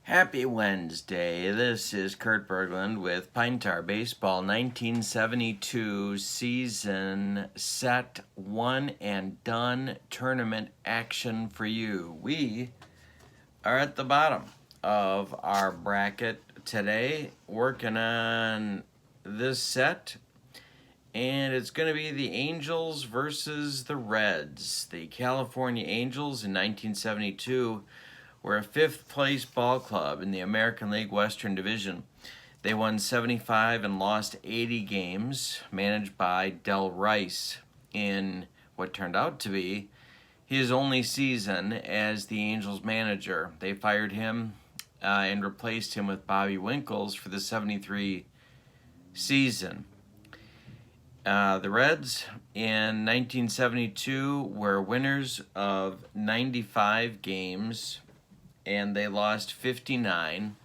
Happy Wednesday. This is Kurt Berglund with Pine Tar Baseball 1972 season set one and done tournament action for you. We are at the bottom of our bracket today working on this set, and it's going to be the Angels versus the Reds. The California Angels in 1972 were a fifth-place ball club in the American League Western Division. They won 75 and lost 80 games, managed by Del Rice in what turned out to be his only season as the Angels manager. They fired him and replaced him with Bobby Winkles for the 73 season. The Reds in 1972 were winners of 95 games, and they lost 59,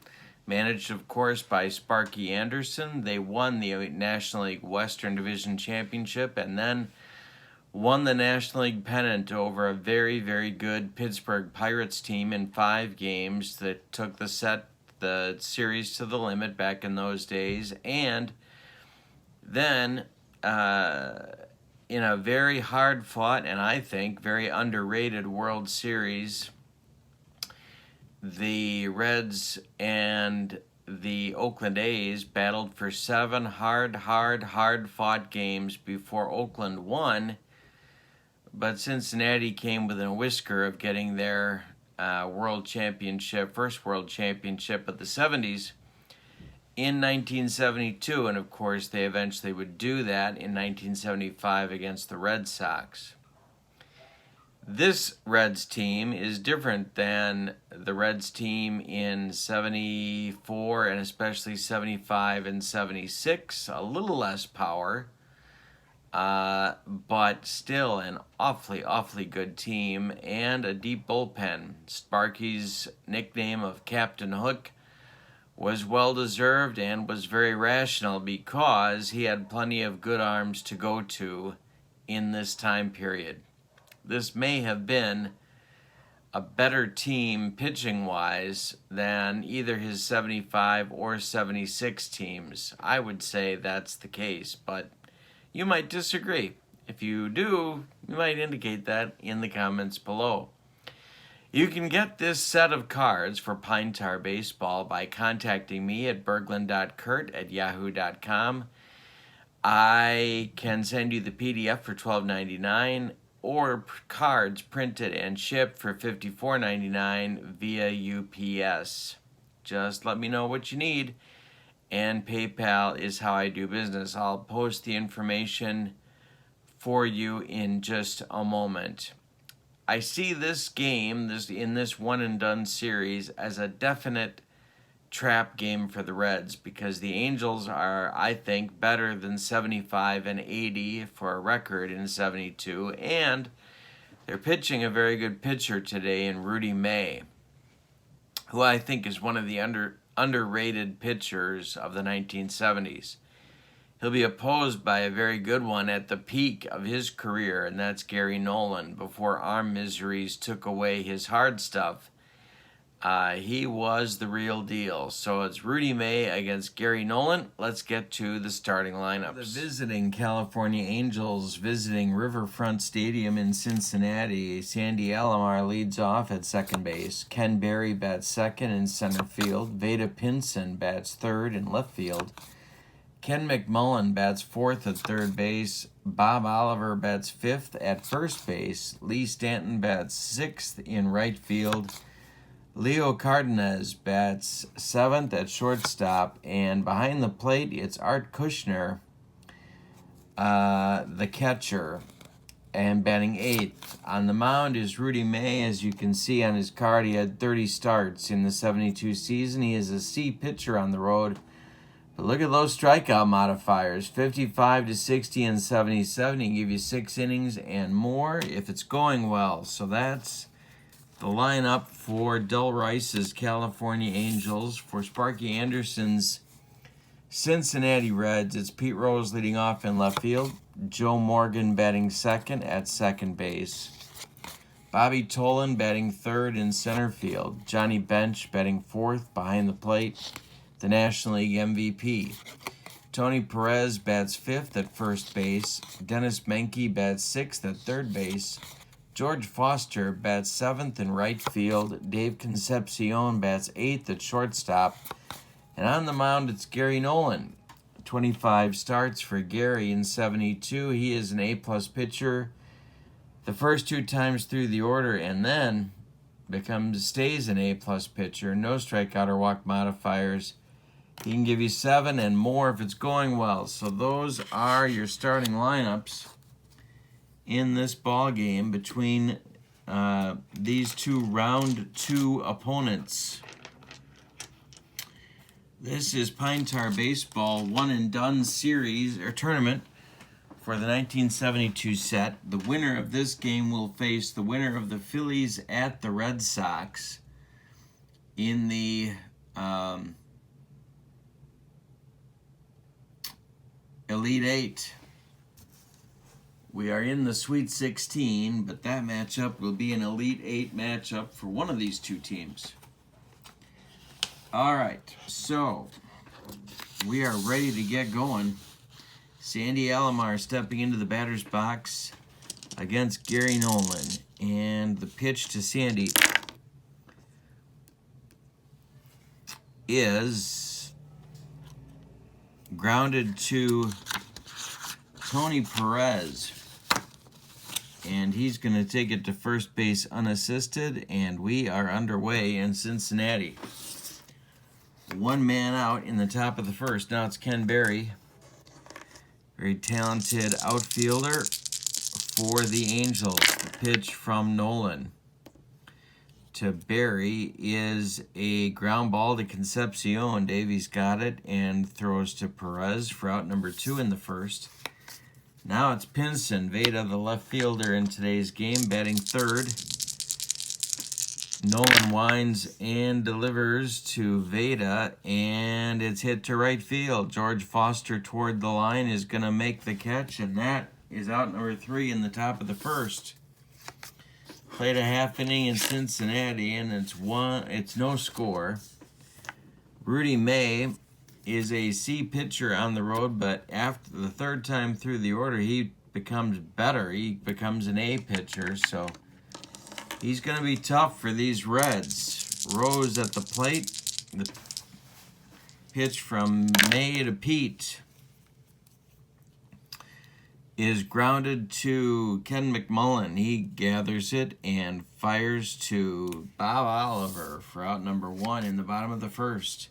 managed, of course, by Sparky Anderson. They won the National League Western Division Championship and then won the National League pennant over a very, very good Pittsburgh Pirates team in 5 games that took the series to the limit back in those days. And then, in a very hard-fought and I think very underrated World Series, the Reds and the Oakland A's battled for 7 hard-fought games before Oakland won, but Cincinnati came within a whisker of getting their first world championship of the 70s in 1972, and of course they eventually would do that in 1975 against the Red Sox. This Reds team is different than the Reds team in 74 and especially 75 and 76. A little less power, but still an awfully good team and a deep bullpen. Sparky's nickname of Captain Hook was well-deserved and was very rational because he had plenty of good arms to go to in this time period. This may have been a better team pitching-wise than either his 75 or 76 teams. I would say that's the case, but you might disagree. If you do, you might indicate that in the comments below. You can get this set of cards for Pine Tar Baseball by contacting me at berglund.kurt@yahoo.com. I can send you the PDF for $12.99 or cards printed and shipped for $54.99 via UPS. Just let me know what you need, and PayPal is how I do business. I'll post the information for you in just a moment. I see this game in this one-and-done series as a definite trap game for the Reds because the Angels are, I think, better than 75 and 80 for a record in 72, and they're pitching a very good pitcher today in Rudy May, who I think is one of the underrated pitchers of the 1970s. He'll be opposed by a very good one at the peak of his career, and that's Gary Nolan, before arm miseries took away his hard stuff. He was the real deal. So it's Rudy May against Gary Nolan. Let's get to the starting lineups. The visiting California Angels visiting Riverfront Stadium in Cincinnati. Sandy Alomar leads off at second base. Ken Berry bats second in center field. Vada Pinson bats third in left field. Ken McMullen bats fourth at third base. Bob Oliver bats fifth at first base. Lee Stanton bats sixth in right field. Leo Cardenas bats seventh at shortstop, and behind the plate, it's Art Kushner, the catcher, and batting eighth. On the mound is Rudy May. As you can see on his card, he had 30 starts in the 72 season. He is a C pitcher on the road. But look at those strikeout modifiers, 55 to 60 and 77. He can give you 6 innings and more if it's going well. So that's the lineup for Del Rice's California Angels. For Sparky Anderson's Cincinnati Reds, it's Pete Rose leading off in left field. Joe Morgan batting second at second base. Bobby Tolan batting third in center field. Johnny Bench batting fourth behind the plate, the National League MVP. Tony Perez bats fifth at first base. Dennis Menke bats sixth at third base. George Foster bats seventh in right field. Dave Concepcion bats eighth at shortstop. And on the mound, it's Gary Nolan. 25 starts for Gary in 72. He is an A-plus pitcher the first 2 times through the order, and then stays an A-plus pitcher. No strikeout or walk modifiers. He can give you 7 and more if it's going well. So those are your starting lineups in this ball game between these two round 2 opponents. This is Pine Tar Baseball one and done series or tournament for the 1972 set. The winner of this game will face the winner of the Phillies at the Red Sox in the Elite 8. We are in the Sweet 16, but that matchup will be an Elite 8 matchup for one of these two teams. All right, so we are ready to get going. Sandy Alomar stepping into the batter's box against Gary Nolan. And the pitch to Sandy is grounded to Tony Perez. And he's going to take it to first base unassisted, and we are underway in Cincinnati. 1 man out in the top of the first. Now it's Ken Berry. Very talented outfielder for the Angels. The pitch from Nolan to Berry is a ground ball to Concepcion. Davies got it and throws to Perez for out number 2 in the first. Now it's Pinson, Veda, the left fielder in today's game, batting third. Nolan winds and delivers to Veda, and it's hit to right field. George Foster toward the line is going to make the catch, and that is out number 3 in the top of the first. Played a half inning in Cincinnati, and it's no score. Rudy May is a C pitcher on the road, but after the 3rd time through the order, he becomes better. He becomes an A pitcher, so he's going to be tough for these Reds. Rose at the plate. The pitch from May to Pete is grounded to Ken McMullen. He gathers it and fires to Bob Oliver for out number 1 in the bottom of the first.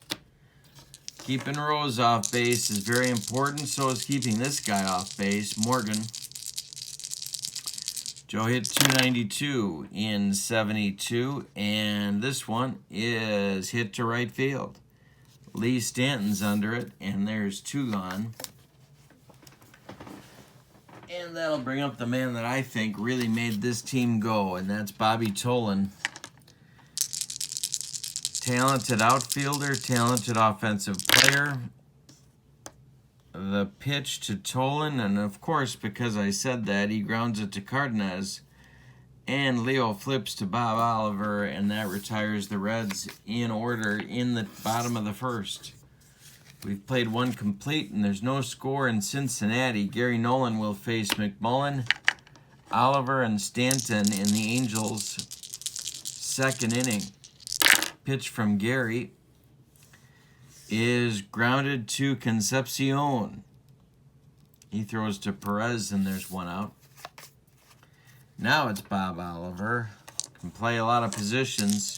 Keeping Rose off base is very important. So is keeping this guy off base, Morgan. Joe hit 292 in 72, and this one is hit to right field. Lee Stanton's under it, and there's 2 gone. And that'll bring up the man that I think really made this team go, and that's Bobby Tolan. Talented outfielder, talented offensive player. The pitch to Tolan, and of course, because I said that, he grounds it to Cardenas. And Leo flips to Bob Oliver, and that retires the Reds in order in the bottom of the first. We've played 1 complete, and there's no score in Cincinnati. Gary Nolan will face McMullen, Oliver, and Stanton in the Angels' 2nd inning. Pitch from Gary is grounded to Concepcion. He throws to Perez, and there's 1 out. Now it's Bob Oliver. Can play a lot of positions.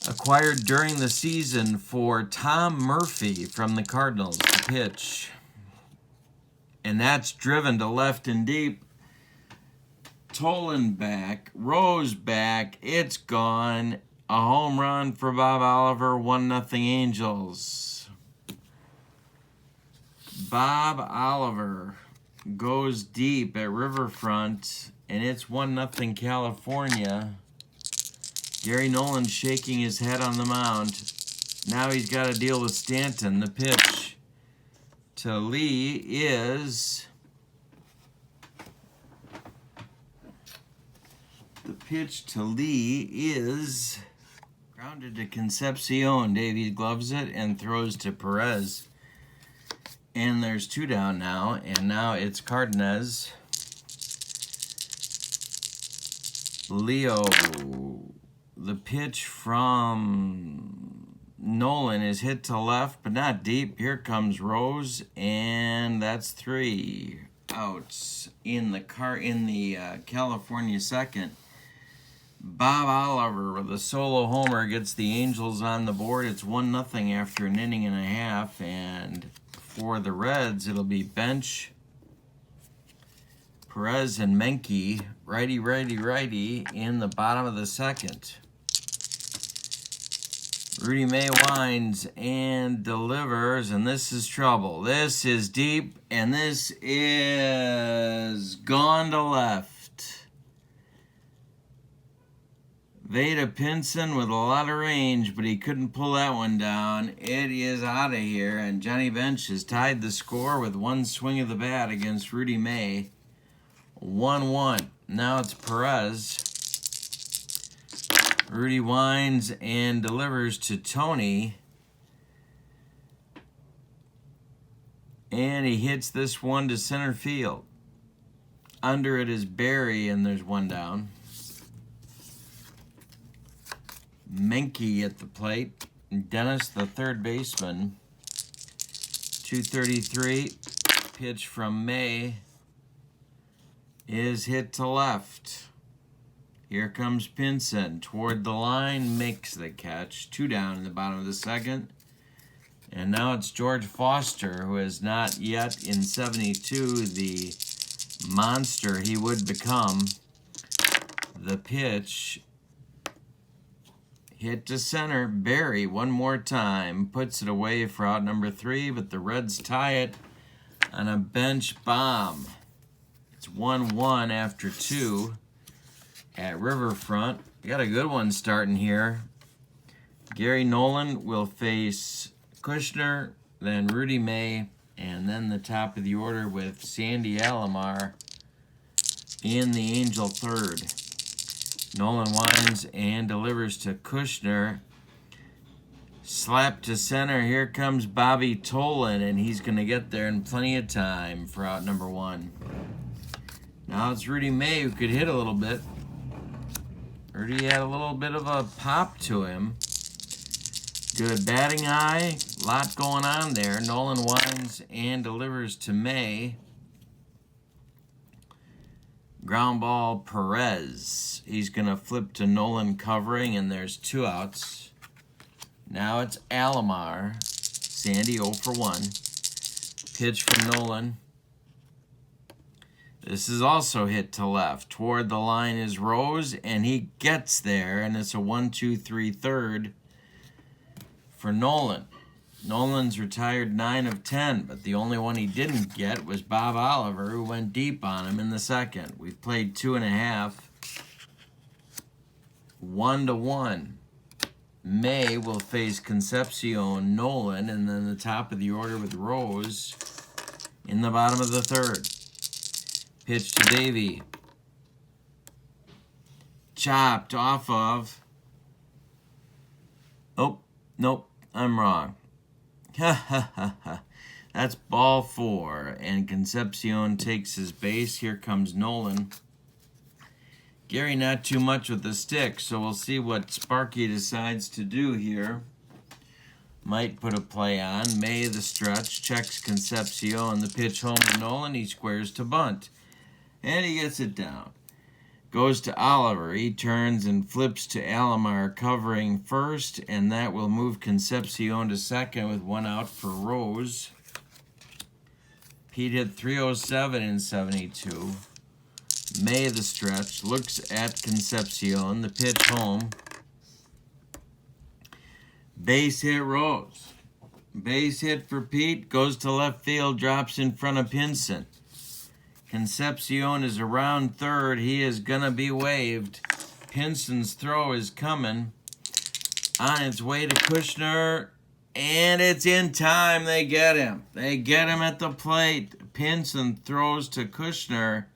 Acquired during the season for Tom Murphy from the Cardinals. The pitch. And that's driven to left and deep. Tolan back. Rose back. It's gone. A home run for Bob Oliver. 1-0 Angels. Bob Oliver goes deep at Riverfront, and it's 1-0 California. Gary Nolan shaking his head on the mound. Now he's got to deal with Stanton. The pitch to Lee is pitch to Lee is grounded to Concepcion. Davies gloves it and throws to Perez. And there's 2 down now, and now it's Cardenas. Leo, the pitch from Nolan is hit to left, but not deep. Here comes Rose, and that's 3 outs in the California second. Bob Oliver with a solo homer gets the Angels on the board. It's 1-0 after an inning and a half, and for the Reds, it'll be Bench, Perez, and Menke, righty, in the bottom of the second. Rudy May winds and delivers, and this is trouble. This is deep, and this is gone to left. Veda Pinson with a lot of range, but he couldn't pull that one down. It is out of here, and Johnny Bench has tied the score with 1 swing of the bat against Rudy May. 1-1. Now it's Perez. Rudy winds and delivers to Tourney. And he hits this one to center field. Under it is Barry, and there's 1 down. Menke at the plate. Dennis, the third baseman. 233. Pitch from May is hit to left. Here comes Pinson toward the line, makes the catch. 2 down in the bottom of the second. And now it's George Foster, who is not yet in 72 the monster he would become. The pitch hit to center. Barry, 1 more time, puts it away for out number 3, but the Reds tie it on a bench bomb. It's 1-1 after 2 at Riverfront. We got a good one starting here. Gary Nolan will face Kushner, then Rudy May, and then the top of the order with Sandy Alomar in the Angel third. Nolan winds and delivers to Kushner. Slap to center. Here comes Bobby Tolan, and he's going to get there in plenty of time for out number 1. Now it's Rudy May, who could hit a little bit. Rudy had a little bit of a pop to him. Good batting eye. Lot going on there. Nolan winds and delivers to May. Ground ball, Perez. He's going to flip to Nolan covering, and there's 2 outs. Now it's Alomar. Sandy 0 for 1. Pitch from Nolan. This is also hit to left. Toward the line is Rose, and he gets there, and it's a 1-2-3 third for Nolan. Nolan's retired 9 of 10, but the only one he didn't get was Bob Oliver, who went deep on him in the second. We've played 2.5. 1-1. May will face Concepcion, Nolan, and then the top of the order with Rose in the bottom of the third. Pitch to Davey. Chopped off of. Oh, nope, I'm wrong. Ha ha ha ha. That's ball 4, and Concepcion takes his base. Here comes Nolan. Gary not too much with the stick, so we'll see what Sparky decides to do here. Might put a play on. May the stretch, checks Concepcion. The pitch home to Nolan. He squares to bunt, and he gets it down. Goes to Oliver. He turns and flips to Alomar covering first, and that will move Concepcion to second with 1 out for Rose. Pete hit 307 in 72. May the stretch, looks at Concepcion. The pitch home. Base hit Rose. Base hit for Pete, goes to left field, drops in front of Pinson. Concepcion is around third. He is going to be waived. Pinson's throw is coming. On its way to Kushner. And it's in time. They get him. They get him at the plate. Pinson throws to Kushner.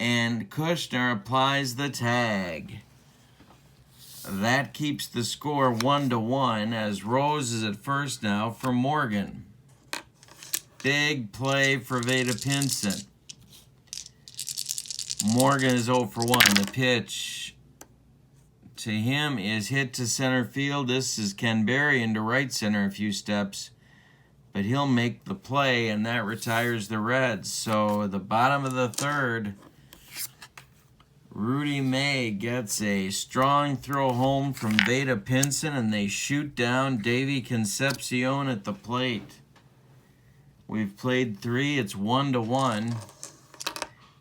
and Kushner applies the tag. That keeps the score 1-1 as Rose is at first now for Morgan. Big play for Veda Pinson. Morgan is 0 for 1. The pitch to him is hit to center field. This is Ken Berry into right center a few steps, but he'll make the play, and that retires the Reds. So the bottom of the third, Rudy May gets a strong throw home from Veda Pinson, and they shoot down Davy Concepcion at the plate. We've played 3. It's 1-1.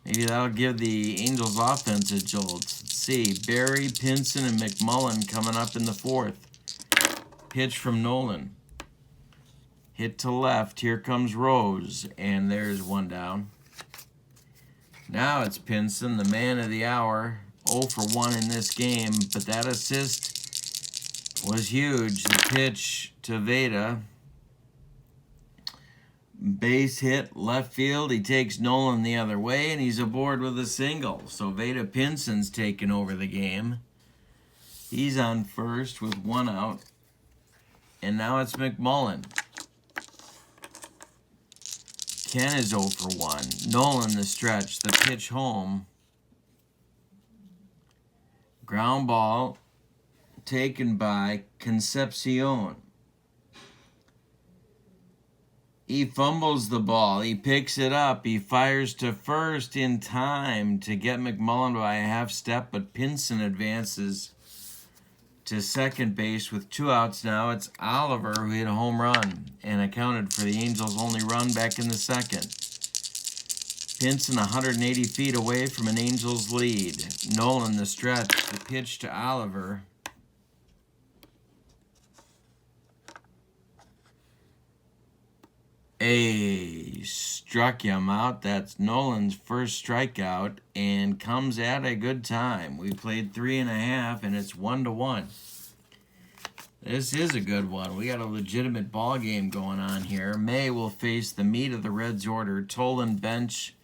Maybe that'll give the Angels offense a jolt. Let's see. Berry, Pinson, and McMullen coming up in the 4th. Pitch from Nolan. Hit to left. Here comes Rose. And there's 1 down. Now it's Pinson, the man of the hour. 0 for 1 in this game. But that assist was huge. The pitch to Veda. Base hit, left field. He takes Nolan the other way, and he's aboard with a single. So Veda Pinson's taken over the game. He's on first with 1 out. And now it's McMullen. Ken is 0 for 1. Nolan the stretch, the pitch home. Ground ball taken by Concepcion. He fumbles the ball. He picks it up. He fires to first in time to get McMullen by a half step, but Pinson advances to second base with 2 outs now. It's Oliver who hit a home run and accounted for the Angels' only run back in the second. Pinson 180 feet away from an Angels lead. Nolan the stretch. The pitch to Oliver. Struck him out. That's Nolan's first strikeout and comes at a good time. We played 3.5 and it's 1-1. This is a good one. We got a legitimate ball game going on here. May will face the meat of the Reds order. Tolan bench.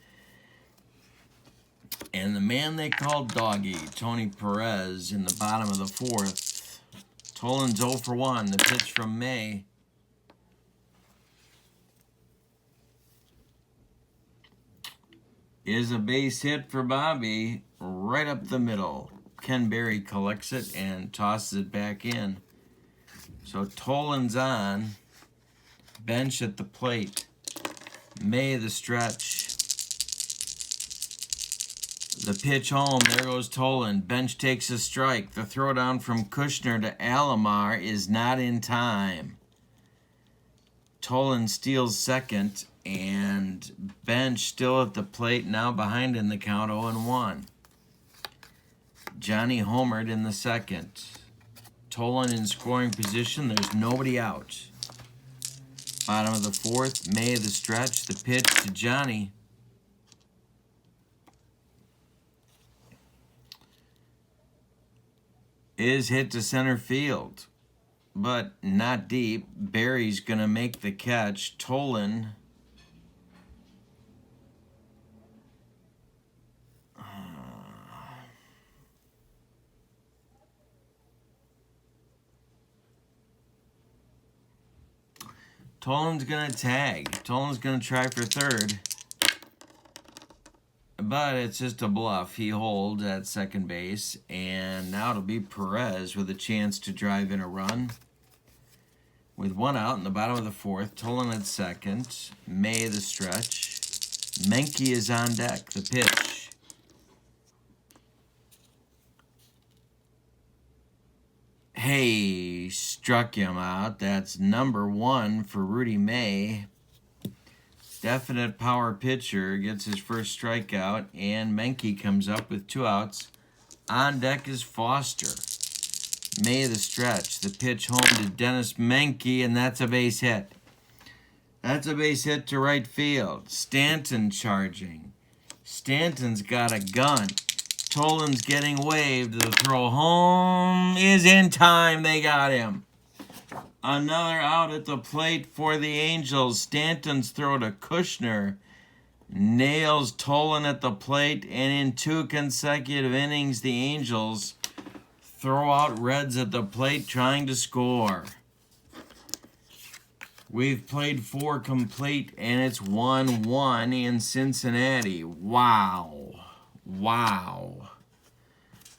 And the man they call Doggy, Tony Perez, in the bottom of the 4th. Tolan's 0 for 1. The pitch from May. Is a base hit for Bobby right up the middle. Ken Berry collects it and tosses it back in. So Tolan's on. Bench at the plate. May the stretch. The pitch home. There goes Tolan. Bench takes a strike. The throwdown from Kushner to Alomar is not in time. Tolan steals second. And Bench still at the plate, now behind in the count 0-1. Johnny homered in the second. Tolan in scoring position. There's nobody out. Bottom of the 4th. May the stretch. The pitch to Johnny. Is hit to center field. But not deep. Berry's going to make the catch. Tolan's going to tag. Tolan's going to try for third. But it's just a bluff. He holds at second base. And now it'll be Perez with a chance to drive in a run. With 1 out in the bottom of the 4th. Tolan at second. May the stretch. Menke is on deck. The pitch. Hey, struck him out. That's number 1 for Rudy May. Definite power pitcher, gets his first strikeout, and Menke comes up with 2 outs. On deck is Foster. May the stretch. The pitch home to Dennis Menke, and that's a base hit. That's a base hit to right field. Stanton charging. Stanton's got a gun. Tolan's getting waved. The throw home is in time. They got him. Another out at the plate for the Angels. Stanton's throw to Kushner nails Tolan at the plate, and in 2 consecutive innings, the Angels throw out Reds at the plate trying to score. We've played 4 complete, and it's 1-1 in Cincinnati. Wow. Wow.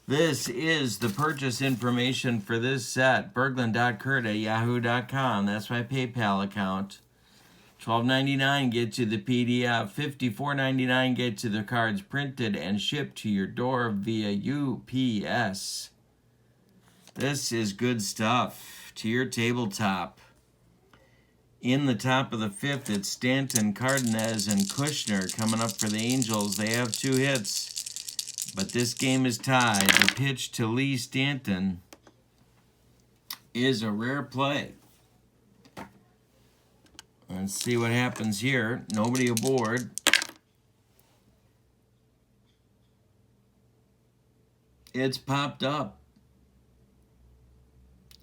This is the purchase information for this set. Berglund.Kurt@yahoo.com. That's my PayPal account. $12.99 gets you the PDF. $54.99 gets you the cards printed and shipped to your door via UPS. This is good stuff. To your tabletop. In the top of the 5th, it's Stanton, Cardenas, and Kushner coming up for the Angels. They have 2 hits, but this game is tied. The pitch to Lee Stanton is a rare play. Let's see what happens here. Nobody aboard. It's popped up.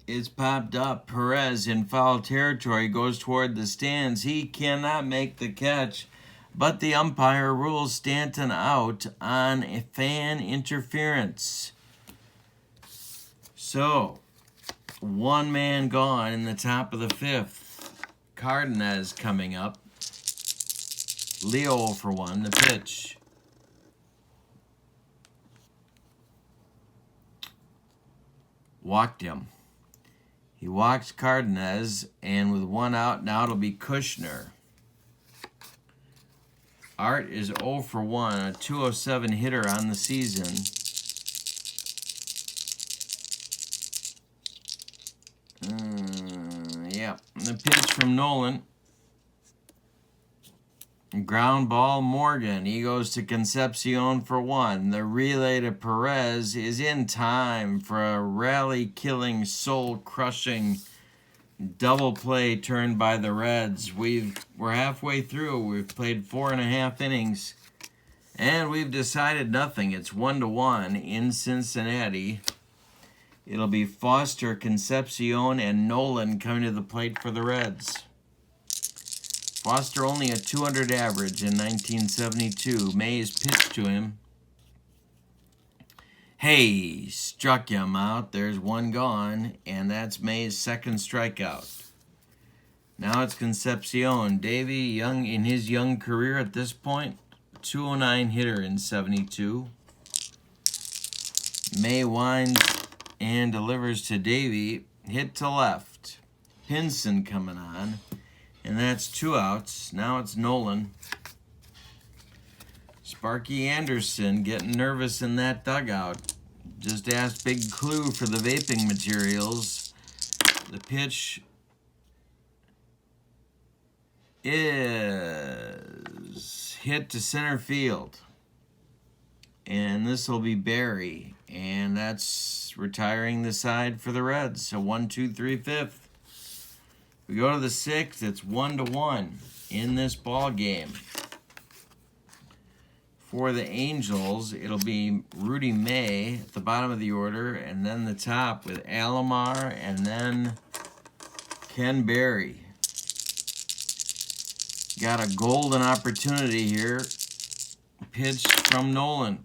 It's popped up. Perez in foul territory goes toward the stands. He cannot make the catch, but the umpire rules Stanton out on a fan interference. So, 1 man gone in the top of the 5th. Cardenas coming up. Leo for 1, the pitch. Walked him. He walks Cardenas, and with 1 out, now it'll be Kushner. Art is 0 for 1, a .207 hitter on the season. Yeah, the pitch from Nolan. Ground ball, Morgan. He goes to Concepcion for 1. The relay to Perez is in time for a rally-killing, soul-crushing double play turned by the Reds. We're halfway through. We've played 4.5 innings, and we've decided nothing. It's 1-1 in Cincinnati. It'll be Foster, Concepcion, and Nolan coming to the plate for the Reds. Foster only a .200 average in 1972. Mays pitched to him. Hey, struck him out. There's 1 gone, and that's Mays' second strikeout. Now it's Concepcion. Davey, young in his young career at this point, .209 hitter in 72. May winds and delivers to Davey. Hit to left. Pinson coming on. And that's 2 outs. Now it's Nolan. Sparky Anderson getting nervous in that dugout. Just asked Big Clue for the vaping materials. The pitch is hit to center field. And this will be Barry. And that's retiring the side for the Reds. So 1-2-3 5th. We go to the 6th. It's 1-1 in this ball game. For the Angels, it'll be Rudy May at the bottom of the order, and then the top with Alomar, and then Ken Berry. Got a golden opportunity here. Pitch from Nolan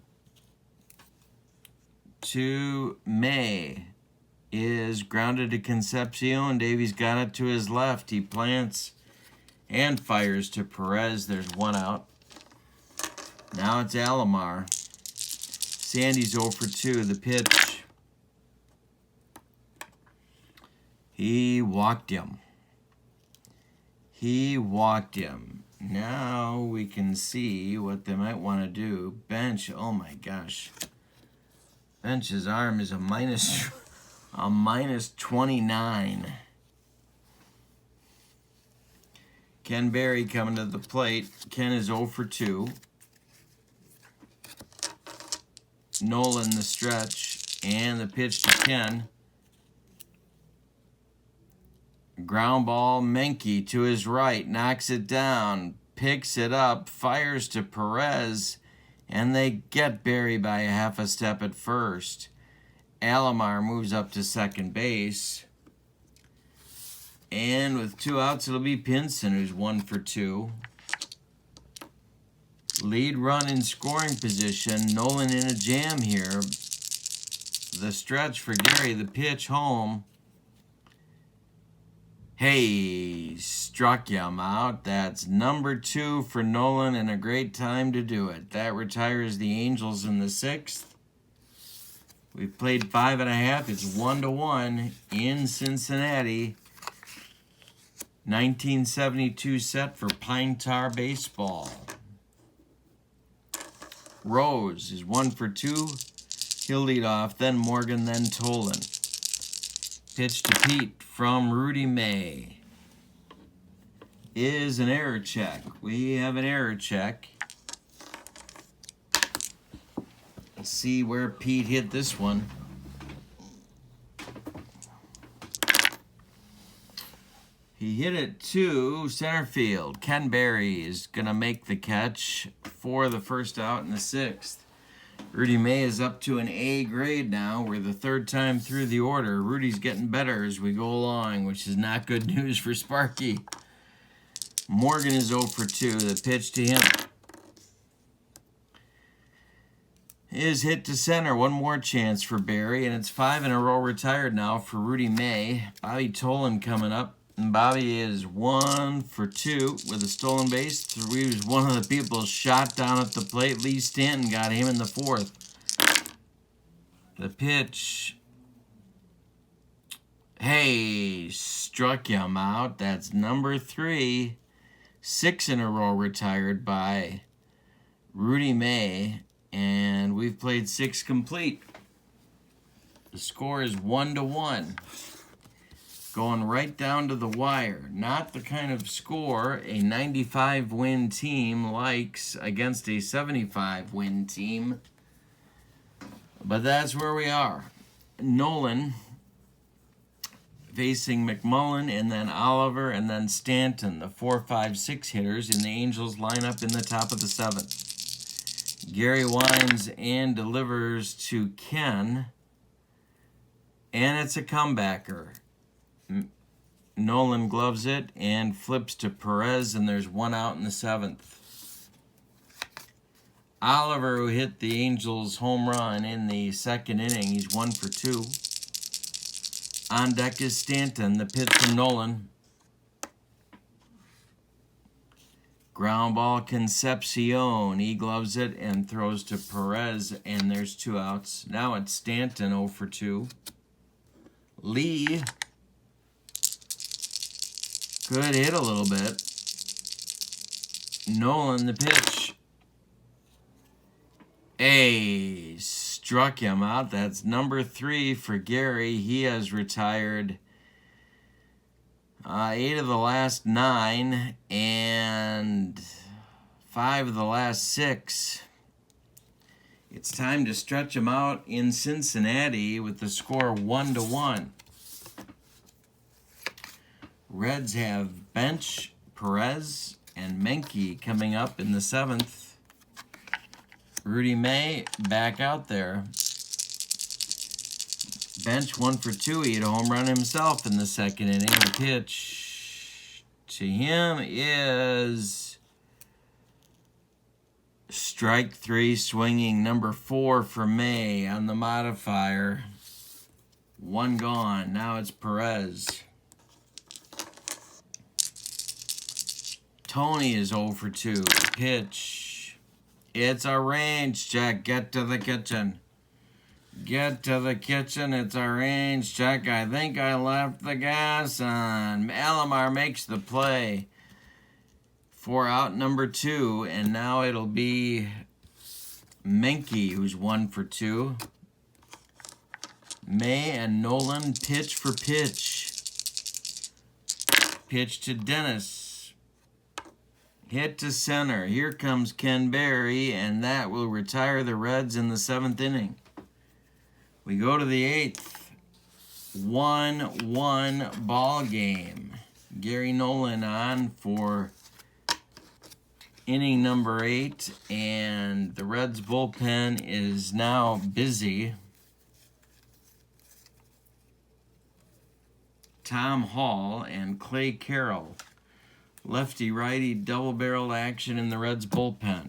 to May. Is grounded to Concepcion. Davies got it to his left. He plants and fires to Perez. There's 1 out. Now it's Alomar. Sandy's 0 for 2. The pitch. He walked him. He walked him. Now we can see what they might want to do. Bench. Oh my gosh. Bench's arm is a -29. Ken Berry coming to the plate. Ken is 0 for 2. Nolan the stretch. And the pitch to Ken. Ground ball, Menke to his right. Knocks it down. Picks it up. Fires to Perez. And they get Berry by a half a step at first. Alomar moves up to second base. And with 2 outs, it'll be Pinson, who's 1 for 2. Lead run in scoring position. Nolan in a jam here. The stretch for Gary. The pitch home. Hey, struck him out. That's number 2 for Nolan, and a great time to do it. That retires the Angels in the 6th. We've played 5.5. It's 1-1 in Cincinnati. 1972 set for Pine Tar Baseball. Rose is 1 for 2. He'll lead off, then Morgan, then Tolan. Pitch to Pete from Rudy May is an error check. We have an error check. Let's see where Pete hit this one. He hit it to center field. Ken Berry is going to make the catch for the first out in the 6th. Rudy May is up to an A grade now. We're the 3rd time through the order. Rudy's getting better as we go along, which is not good news for Sparky. Morgan is 0 for 2. The pitch to him is hit to center. One more chance for Berry, and it's 5 in a row retired now for Rudy May. Bobby Tolan coming up. And Bobby is 1 for 2 with a stolen base. He was one of the people shot down at the plate. Lee Stanton got him in the 4th. The pitch. Hey, struck him out. That's number 3. 6 in a row retired by Rudy May. And we've played 6 complete. The score is 1-1. Going right down to the wire. Not the kind of score a 95-win team likes against a 75-win team. But that's where we are. Nolan facing McMullen, and then Oliver, and then Stanton, the 4, 5, 6 hitters in the Angels lineup in the top of the 7th. Gary winds and delivers to Ken, and it's a comebacker. Nolan gloves it and flips to Perez, and there's 1 out in the 7th. Oliver, who hit the Angels home run in the 2nd inning, he's 1 for 2. On deck is Stanton, the pitch from Nolan. Ground ball, Concepcion. He gloves it and throws to Perez, and there's 2 outs. Now it's Stanton 0 for 2. Lee could hit a little bit. Nolan, the pitch. Hey, struck him out. That's number 3 for Gary. He has retired 8 of the last 9 and 5 of the last 6. It's time to stretch him out in Cincinnati with the score 1-1. Reds have Bench, Perez, and Menke coming up in the 7th. Rudy May back out there. Bench 1 for 2. He had a home run himself in the 2nd inning. The pitch to him is strike 3, swinging number 4 for May on the modifier. 1 gone. Now it's Perez. Tourney is 0 for 2. Pitch. It's a range check. Get to the kitchen. Get to the kitchen. It's a range check. I think I left the gas on. Alomar makes the play for out number 2. And now it'll be Menke, who's 1 for 2. May and Nolan pitch for pitch. Pitch to Dennis. Hit to center. Here comes Ken Berry, and that will retire the Reds in the 7th inning. We go to the 8th. 1-1 ball game. Gary Nolan on for inning number 8, and the Reds bullpen is now busy. Tom Hall and Clay Carroll. Lefty-righty double-barreled action in the Reds bullpen.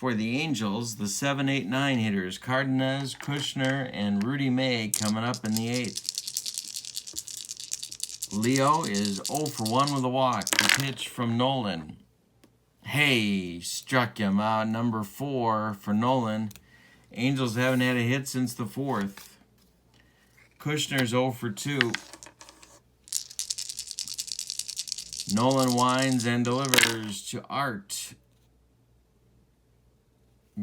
For the Angels, the 7, 8, 9 hitters, Cardenas, Kushner, and Rudy May coming up in the 8th. Leo is 0 for 1 with a walk. The pitch from Nolan. Hey, struck him out. Number 4 for Nolan. Angels haven't had a hit since the 4th. Kushner's 0 for 2. Nolan winds and delivers to Art.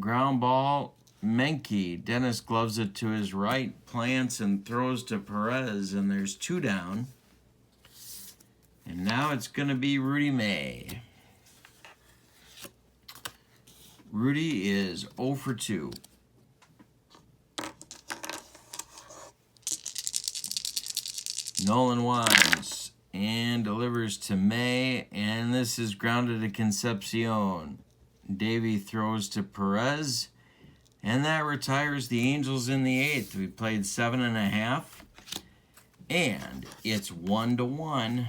Ground ball, Menke. Dennis gloves it to his right, plants and throws to Perez, and there's 2 down. And now it's going to be Rudy May. Rudy is 0 for 2. Nolan winds and delivers to May, and this is grounded to Concepcion. Davey throws to Perez, and that retires the Angels in the 8th. We played 7.5, and it's 1-1.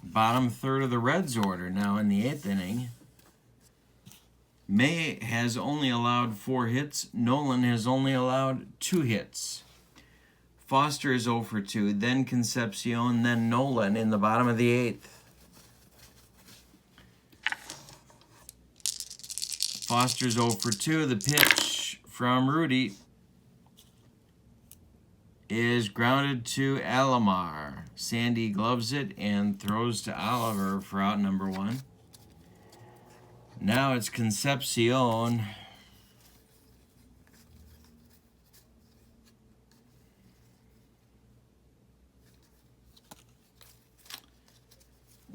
Bottom third of the Reds order now in the 8th inning. May has only allowed 4 hits. Nolan has only allowed 2 hits. Foster is 0 for 2, then Concepcion, then Nolan in the bottom of the 8th. Foster's 0 for 2. The pitch from Rudy is grounded to Alomar. Sandy gloves it and throws to Oliver for out number 1. Now it's Concepcion.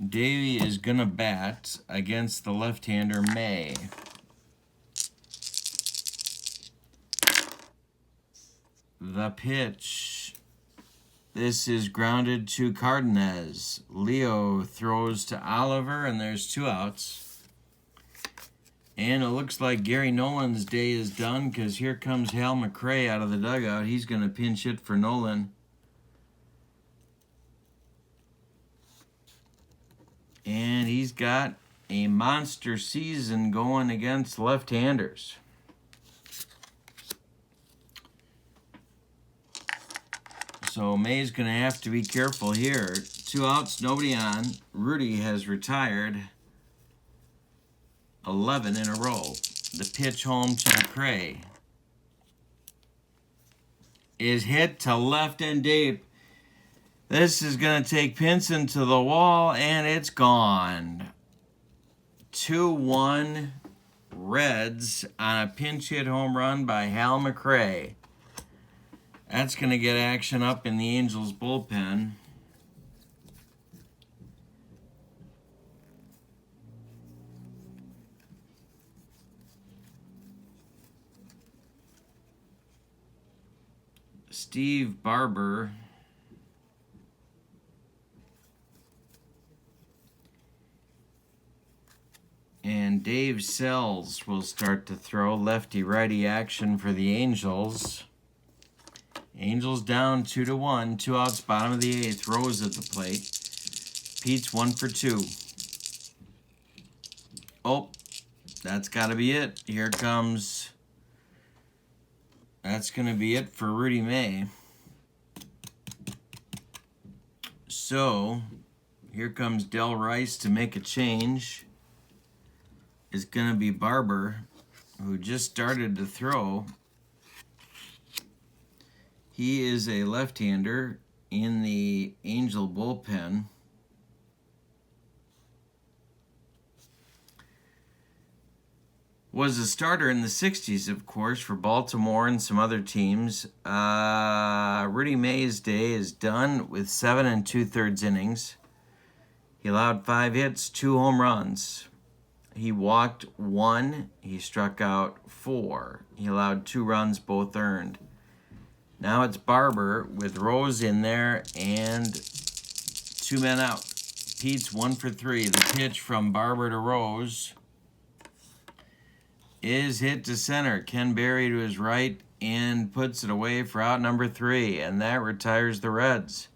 Davey is going to bat against the left-hander May. The pitch. This is grounded to Cardenas. Leo throws to Oliver, and there's 2 outs. And it looks like Gary Nolan's day is done because here comes Hal McRae out of the dugout. He's going to pinch hit for Nolan. And he's got a monster season going against left-handers. So May's going to have to be careful here. 2 outs, nobody on. Rudy has retired 11 in a row. The pitch home to McRae is hit to left and deep. This is going to take Pinson to the wall, and it's gone. 2-1 Reds on a pinch hit home run by Hal McRae. That's going to get action up in the Angels bullpen. Steve Barber and Dave Sells will start to throw lefty-righty action for the Angels. Angels down 2-1, 2 outs, bottom of the 8th. Rose at the plate. Pete's 1 for 2. Oh, that's got to be it. Here comes. That's going to be it for Rudy May. So, here comes Del Rice to make a change. It's going to be Barber, who just started to throw. He is a left-hander in the Angel bullpen. Was a starter in the 60s, of course, for Baltimore and some other teams. Rudy May's day is done with 7 2/3 innings. He allowed 5 hits, 2 home runs. He walked 1. He struck out 4. He allowed 2 runs, both earned. Now it's Barber with Rose in there and 2 men out. Pete's 1 for 3. The pitch from Barber to Rose is hit to center. Ken Berry to his right and puts it away for out number 3, and that retires the Reds.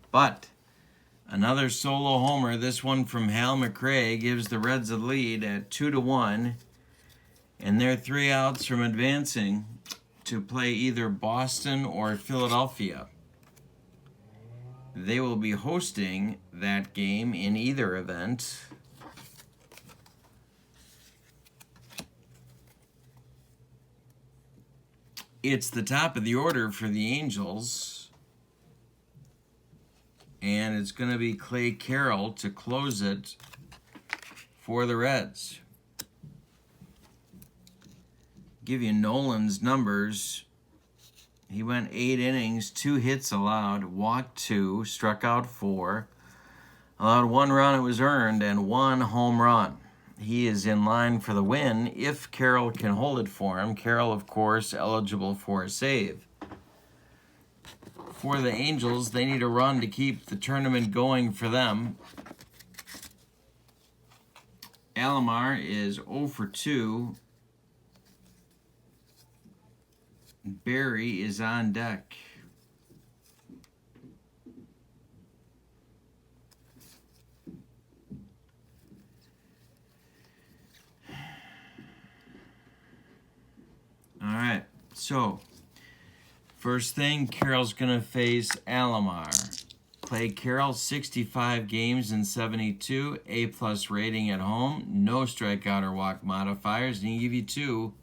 But another solo homer, this one from Hal McRae, gives the Reds a lead at 2-1. And they're 3 outs from advancing to play either Boston or Philadelphia. They will be hosting that game in either event. It's the top of the order for the Angels. And it's going to be Clay Carroll to close it for the Reds. Give you Nolan's numbers. He went 8 innings, 2 hits allowed, walked 2, struck out 4, allowed 1 run it was earned, and 1 home run. He is in line for the win if Carroll can hold it for him. Carroll, of course, eligible for a save. For the Angels, they need a run to keep the tournament going for them. Alomar is 0 for 2. Barry is on deck. All right, so first thing, Carroll's going to face Alomar. Clay Carroll, 65 games in 72, A+ rating at home, no strikeout or walk modifiers, and he give you 2.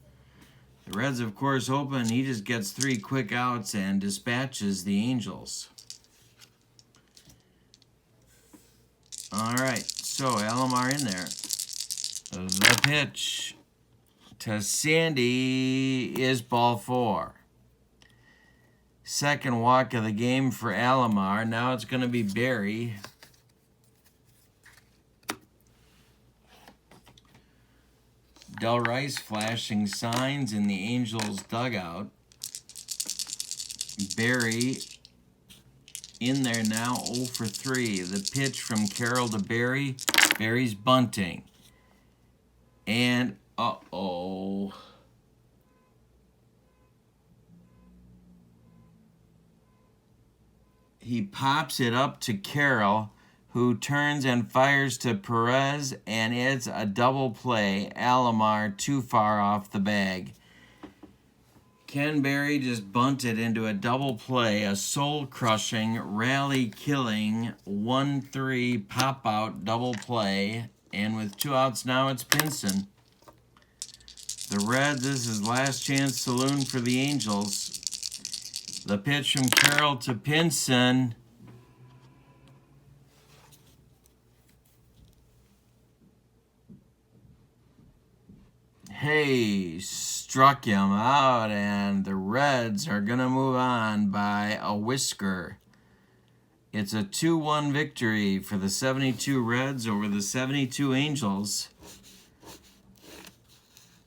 The Reds, of course, open. He just gets 3 quick outs and dispatches the Angels. All right, so Alomar in there. The pitch to Sandy is ball 4. Second walk of the game for Alomar. Now it's going to be Barry. Del Rice flashing signs in the Angels dugout. Barry in there now, 0 for 3. The pitch from Carroll to Barry. Barry's bunting. And, uh-oh. He pops it up to Carroll, who turns and fires to Perez, and it's a double play. Alomar too far off the bag. Ken Barry just bunted into a double play, a soul-crushing, rally-killing 1-3 pop-out double play. And with 2 outs now, it's Pinson. The Reds, this is last chance saloon for the Angels. The pitch from Carroll to Pinson. Hey, struck him out, and the Reds are going to move on by a whisker. It's a 2-1 victory for the 72 Reds over the 72 Angels.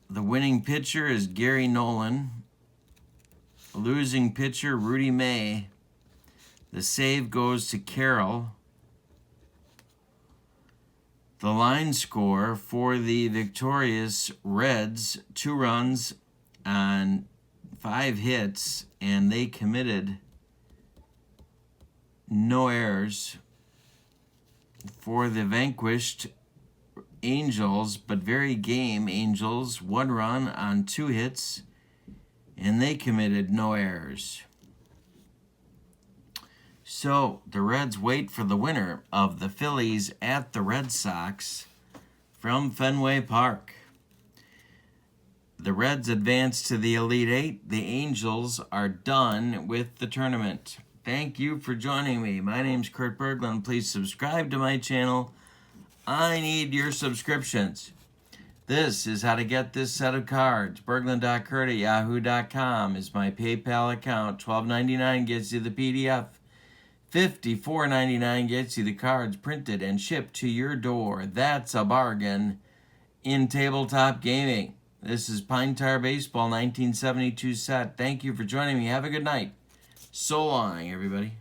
The winning pitcher is Gary Nolan. Losing pitcher, Rudy May. The save goes to Carroll. The line score for the victorious Reds, 2 runs on 5 hits, and they committed no errors. For the vanquished Angels, but very game Angels, 1 run on 2 hits, and they committed no errors. So the Reds wait for the winner of the Phillies at the Red Sox from Fenway Park. The Reds advance to the Elite Eight. The Angels are done with the tournament. Thank you for joining me. My name's Kurt Berglund. Please subscribe to my channel. I need your subscriptions. This is how to get this set of cards. Berglund.Kurt@yahoo.com is my PayPal account. $12.99 gets you the PDF. $54.99 gets you the cards printed and shipped to your door. That's a bargain in tabletop gaming. This is Pine Tar Baseball 1972 set. Thank you for joining me. Have a good night. So long, everybody.